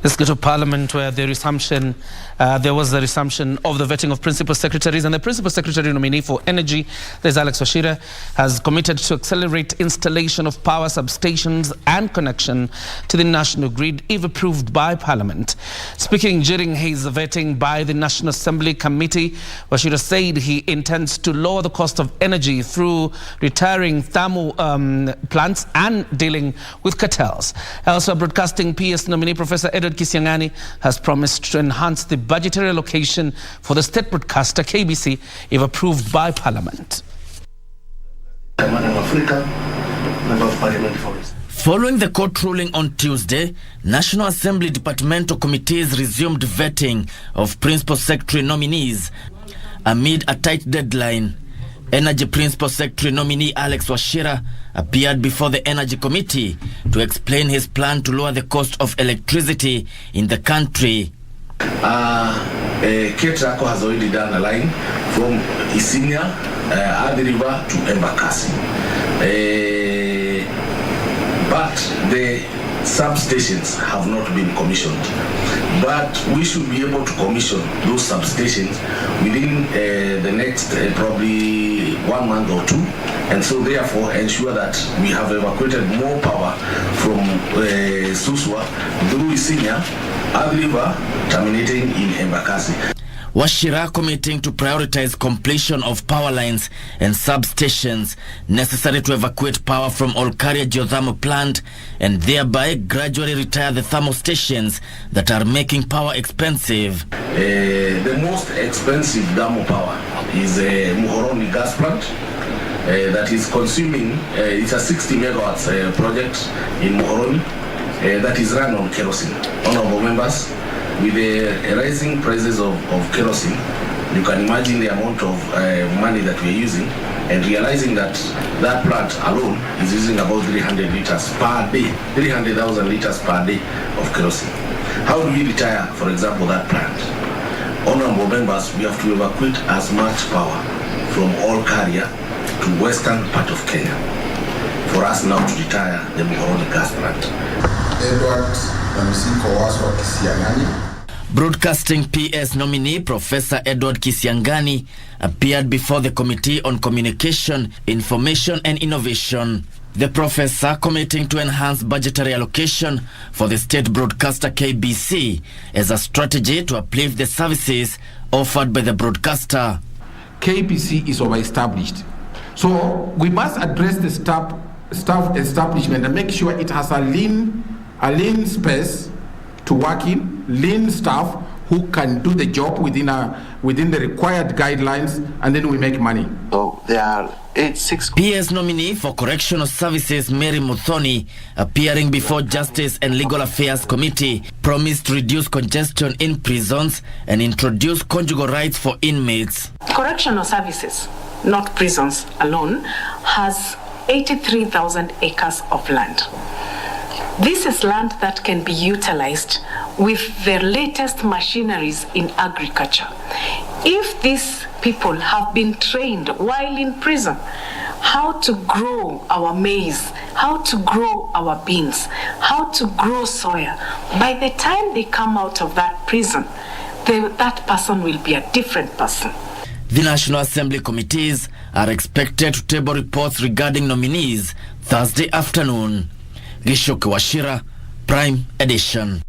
Let's go to Parliament, where there was the resumption of the vetting of principal secretaries, and the principal secretary nominee for energy, there's Alex Wachira, has committed to accelerate installation of power substations and connection to the national grid if approved by Parliament. Speaking during his vetting by the National Assembly Committee, Wachira said he intends to lower the cost of energy through retiring thermal plants and dealing with cartels. Also, Broadcasting PS nominee Professor Kisiangani has promised to enhance the budgetary allocation for the state broadcaster KBC if approved by Parliament. Following the court ruling on Tuesday, National Assembly departmental committees resumed vetting of principal secretary nominees amid a tight deadline. Energy Principal Secretary nominee Alex Wachira appeared before the Energy Committee to explain his plan to lower the cost of electricity in the country. KTRACO has already done a line from Isinya, Athi River to Embakasi. But the substations have not been commissioned. But we should be able to commission those substations within the next probably 1 month or two, and so therefore ensure that we have evacuated more power from Suswa through Isinya, Athi River, terminating in Embakasi. Wachira committing to prioritize completion of power lines and substations necessary to evacuate power from Olkaria geothermal plant and thereby gradually retire the thermal stations that are making power expensive. The most expensive thermal power is Muhoroni gas plant that is consuming, it's a 60 megawatts project in Muhoroni that is run on kerosene. Honorable members, with the rising prices of kerosene, you can imagine the amount of money that we're using, and realizing that that plant alone is using about 300 liters per day, 300,000 liters per day of kerosene. How do we retire, for example, that plant? Honorable members, we have to evacuate as much power from Olkaria to western part of Kenya for us now to retire the Muhoroni gas plant. Broadcasting PS nominee Professor Kisiangani appeared before the Committee on Communication, Information and Innovation. The professor committing to enhance budgetary allocation for the state broadcaster KBC as a strategy to uplift the services offered by the broadcaster. KBC is over-established, so we must address the staff establishment and make sure it has a lean space to work in, lean staff who can do the job within the required guidelines, and then we make money. So there are 6 PS nominee for Correctional Services Mary Muthoni, appearing before Justice and Legal Affairs Committee, promised to reduce congestion in prisons and introduce conjugal rights for inmates. Correctional Services, not prisons alone, has 83,000 acres of land. This is land that can be utilized with the latest machineries in agriculture. If these people have been trained while in prison how to grow our maize, how to grow our beans, how to grow soya, by the time they come out of that prison, that person will be a different person. The National Assembly committees are expected to table reports regarding nominees Thursday afternoon. Gishoke Wachira, Prime Edition.